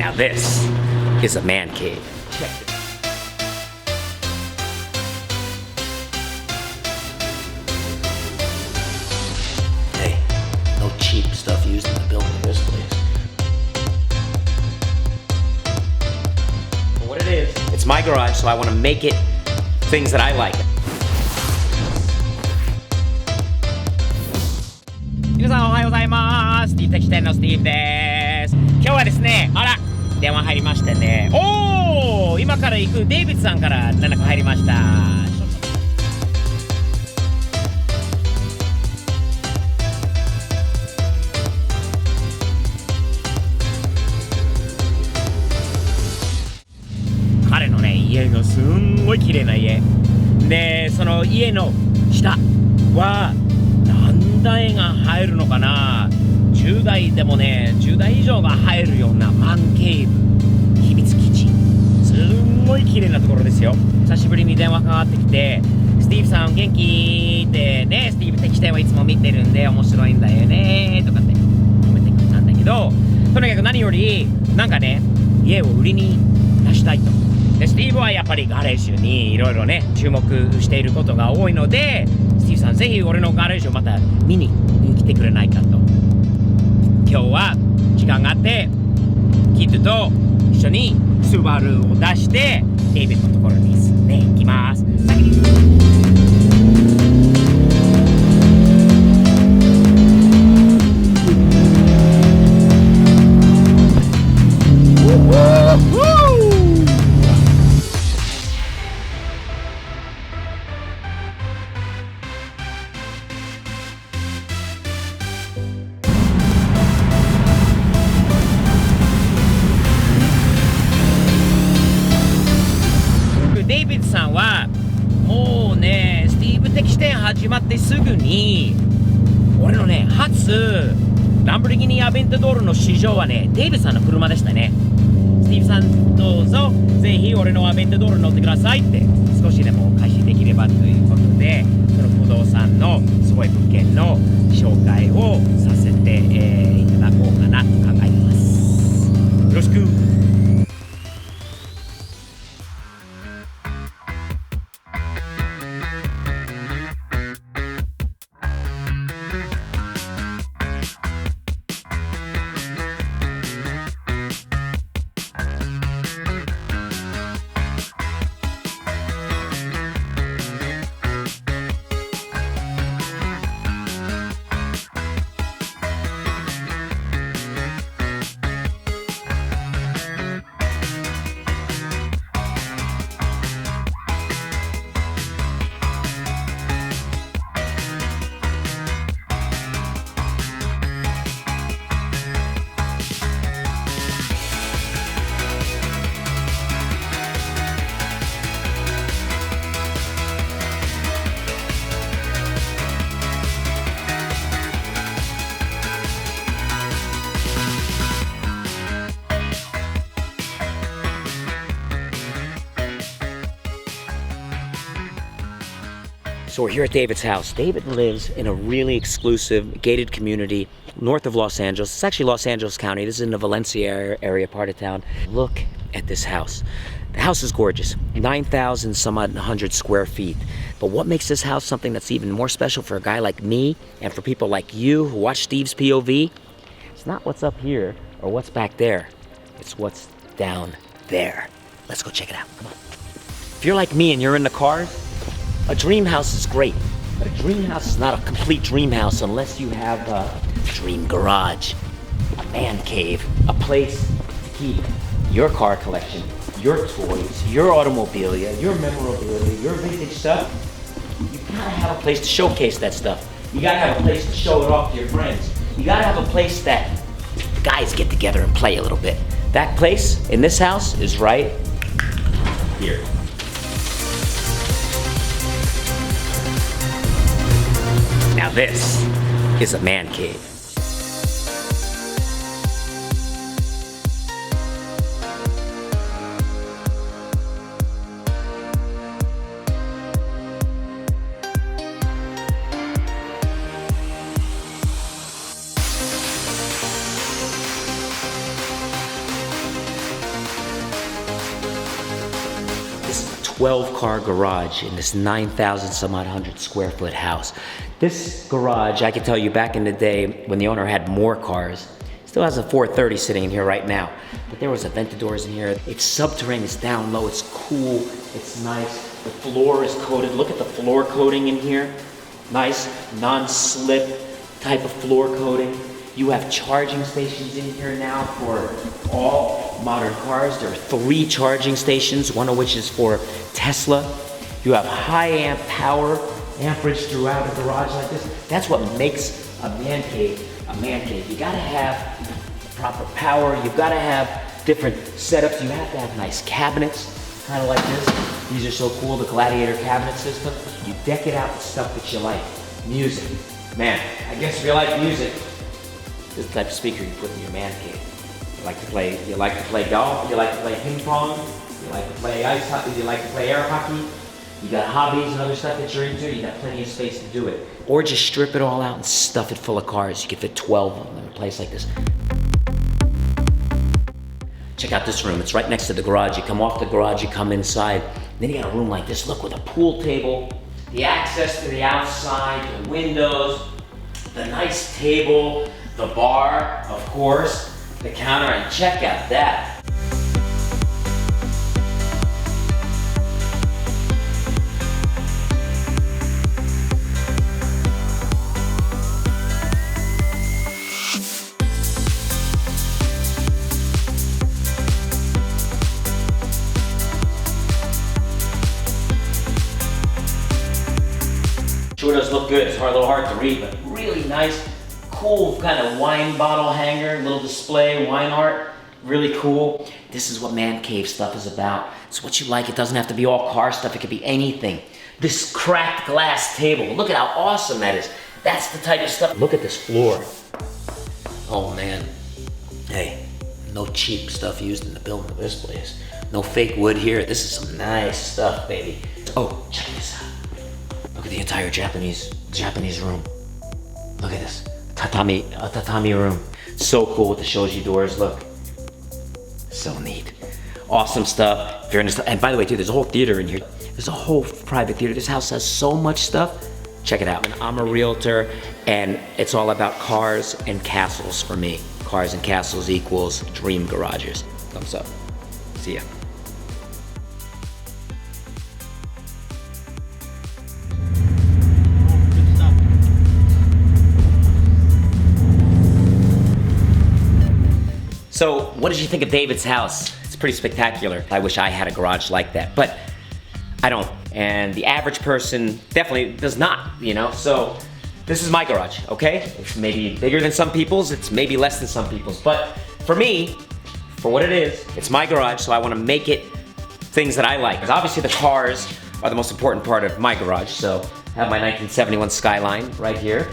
Now this is a man cave. Check it. Hey, no cheap stuff used in the building of this place. For what it is, it's my garage, so I want to make it things that I like. 皆さんおはようございます。スティーブ的視点のスティーブです。今日はですね、電話入りましてね。今から行くデイビッドさんから連絡入りました。彼のね、家がすんごい綺麗な家で、その家の下は何台が入るのかな。10台でもね、10台以上が入るようなマンケーブ秘密基地、すんごい綺麗なところですよ。久しぶりに電話かかってきて、スティーブさん元気ってね、スティーブ的視点はいつも見てるんで面白いんだよねとかって褒めてくれたんだけど、とにかく何よりなんかね、家を売りに出したいと。でスティーブはやっぱりガレージにいろいろね注目していることが多いので、スティーブさんぜひ俺のガレージをまた見に来てくれないかと。今日は時間があってキッドと一緒にスバルを出してデイビッドのところにね行きます。先にデイビッドさんはもうね、スティーブ的視点始まってすぐに俺のね初ランボルギーニアベンタドールの試乗はね、デイビッドさんの車でしたね。スティーブさんどうぞぜひ俺のアベンタドール乗ってくださいって、少しでもお返しできればということで、その不動産のすごい物件の紹介をさせて、いただこうかなと考えてます。よろしく。So we're here at David's house. David lives in a really exclusive gated community north of Los Angeles. It's actually Los Angeles County. This is in the Valencia area part of town. Look at this house. The house is gorgeous. 9,000 some odd 100 square feet. But what makes this house something that's even more special for a guy like me and for people like you who watch Steve's POV? It's not what's up here or what's back there. It's what's down there. Let's go check it out. Come on. If you're like me and you're into cars, a dream house is great, but a dream house is not a complete dream house unless you have a dream garage, a man cave, a place to keep your car collection, your toys, your automobilia, your memorabilia, your vintage stuff. You gotta have a place to showcase that stuff. You gotta have a place to show it off to your friends. You gotta have a place that guys get together and play a little bit. That place in this house is right here. Now this is a man cave. 12-car garage in this 9,000 some odd hundred square foot house. This garage, I can tell you, back in the day when the owner had more cars, still has a 430 sitting in here right now, but there was a vented doors in here. It's subterranean, it's down low, it's cool, it's nice. The floor is coated. Look at the floor coating in here. Nice non-slip type of floor coating. You have charging stations in here now for all modern cars. There are 3 charging stations, one of which is for Tesla. You have high amp power, amperage throughout a garage like this. That's what makes a man cave a man cave. You gotta have proper power. You've gotta have different setups. You have to have nice cabinets, kind of like this. These are so cool, the Gladiator cabinet system. You deck it out with stuff that you like. Music. Man, I guess if you like music, this is the type of speaker you put in your man cave. You like to play golf, you like to play ping pong, you like to play ice hockey, you like to play air hockey. You got hobbies and other stuff that you're into, you got plenty of space to do it. Or just strip it all out and stuff it full of cars. You can fit 12 of them in a place like this. Check out this room, it's right next to the garage. You come off the garage, you come inside. Then you got a room like this, look, with a pool table, the access to the outside, the windows, the nice table, the bar, of course, the counter, and check out that. Sure does look good. It's a little hard to read, but really nice, cool kind of wine bottle hanger, little display, wine art, really cool. This is what man cave stuff is about. It's what you like. It doesn't have to be all car stuff. It could be anything. This cracked glass table, look at how awesome that is. That's the type of stuff. Look at this floor. Oh man. Hey, no cheap stuff used in the building of this place. No fake wood here. This is some nice stuff, baby. Oh, check this out. Look at the entire Japanese room. Look at this, a tatami room. So cool with the shoji doors, look. So neat. Awesome stuff. If you're into, and by the way, too, there's a whole theater in here. There's a whole private theater. This house has so much stuff. Check it out. I'm a realtor, and it's all about cars and castles for me. Cars and castles equals dream garages. Thumbs up. See ya. So, what did you think of David's house? It's pretty spectacular. I wish I had a garage like that, but I don't. And the average person definitely does not, you know? So, this is my garage, okay? It's maybe bigger than some people's, it's maybe less than some people's, but for me, for what it is, it's my garage, so I wanna make it things that I like. Because obviously the cars are the most important part of my garage, so I have my 1971 Skyline right here.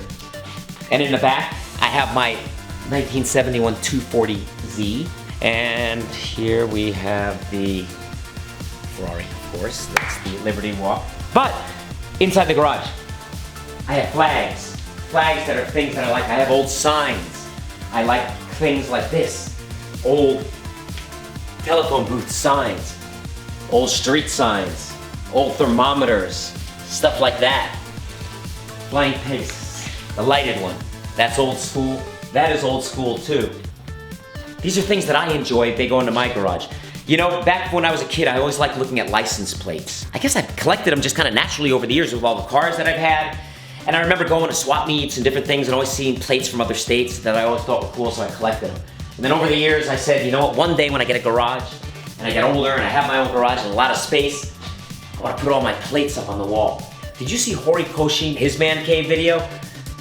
And in the back, I have my 1971 240Z, and here we have the Ferrari, of course. That's the Liberty Walk. But inside the garage, I have flags that are things that I like. I have old signs. I like things like this, old telephone booth signs, old street signs, old thermometers, stuff like that. Flying pigs, the lighted one, that's old school. That is old school too. These are things that I enjoy, they go into my garage. You know, back when I was a kid, I always liked looking at license plates. I guess I've collected them just kind of naturally over the years with all the cars that I've had. And I remember going to swap meets and different things and always seeing plates from other states that I always thought were cool, so I collected them. And then over the years, I said, you know what, one day when I get a garage, and I get older and I have my own garage and a lot of space, I want to put all my plates up on the wall. Did you see Horikoshi, his man cave video?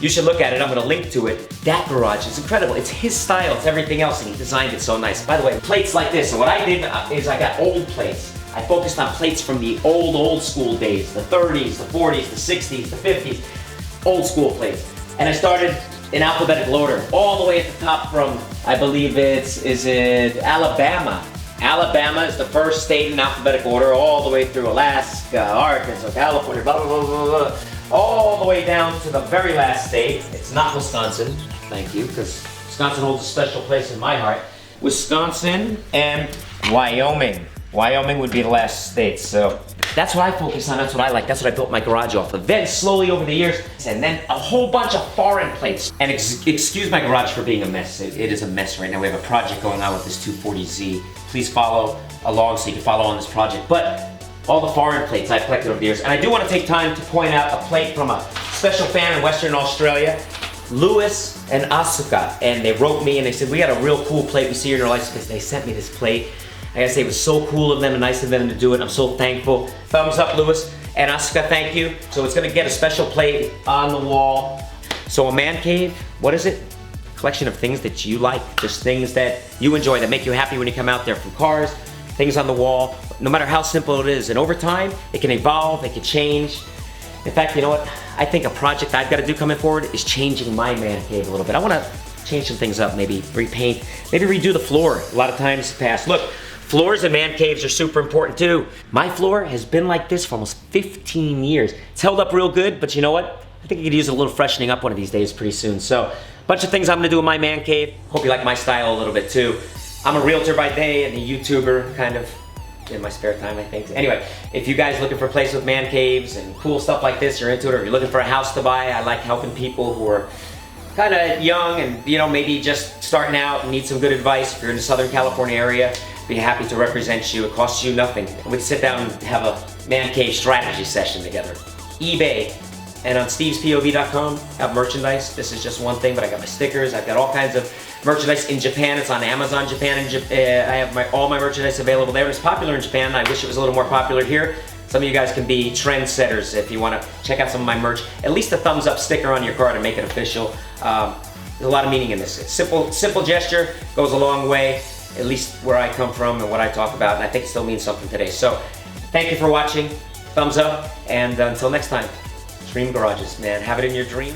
You should look at it, I'm gonna link to it. That garage is incredible. It's his style, it's everything else, and he designed it so nice. By the way, plates like this, and what I did is I got old plates. I focused on plates from the old school days, the 30s, the 40s, the 60s, the 50s, old school plates. And I started in alphabetical order, all the way at the top from, I believe is it Alabama? Alabama is the first state in alphabetical order, all the way through Alaska, Arkansas, California, blah, blah, blah, blah, blah. All the way down to the very last state. It's not Wisconsin, thank you, because Wisconsin holds a special place in my heart. Wisconsin and Wyoming. Wyoming would be the last state, so that's what I focus on, that's what I like, that's what I built my garage off of. Then slowly over the years, and then a whole bunch of foreign plates. And excuse my garage for being a mess, it is a mess right now. We have a project going on with this 240Z. Please follow along so you can follow on this project. But all the foreign plates I've collected over the years. And I do want to take time to point out a plate from a special fan in Western Australia, Lewis and Asuka. And they wrote me and they said, we got a real cool plate we see here in our life. They sent me this plate. I gotta say, it was so cool of them and nice of them to do it. I'm so thankful. Thumbs up, Lewis and Asuka, thank you. So it's gonna get a special plate on the wall. So a man cave, what is it? Collection of things that you like, just things that you enjoy, that make you happy when you come out there, from cars, things on the wall, no matter how simple it is. And over time, it can evolve, it can change. In fact, you know what? I think a project I've gotta do coming forward is changing my man cave a little bit. I wanna change some things up, maybe repaint, maybe redo the floor. A lot of times past. Look, floors and man caves are super important too. My floor has been like this for almost 15 years. It's held up real good, but you know what? I think I could use a little freshening up one of these days pretty soon. So, a bunch of things I'm gonna do in my man cave. Hope you like my style a little bit too. I'm a realtor by day and a YouTuber kind of in my spare time, I think. Anyway, if you guys looking for a place with man caves and cool stuff like this, you're into it, or you're looking for a house to buy, I like helping people who are kind of young and, you know, maybe just starting out and need some good advice. If you're in the Southern California area, be happy to represent you. It costs you nothing. We can sit down and have a man cave strategy session together. eBay and on stevespov.com have merchandise. This is just one thing, but I got my stickers. I've got all kinds of merchandise in Japan. It's on Amazon Japan. I have all my merchandise available there. It's popular in Japan. I wish it was a little more popular here. Some of you guys can be trendsetters if you want to check out some of my merch. At least a thumbs up sticker on your car to make it official. There's a lot of meaning in this. It's simple gesture, goes a long way, at least where I come from and what I talk about, and I think it still means something today. So, thank you for watching. Thumbs up, and until next time, dream garages, man. Have it in your dream.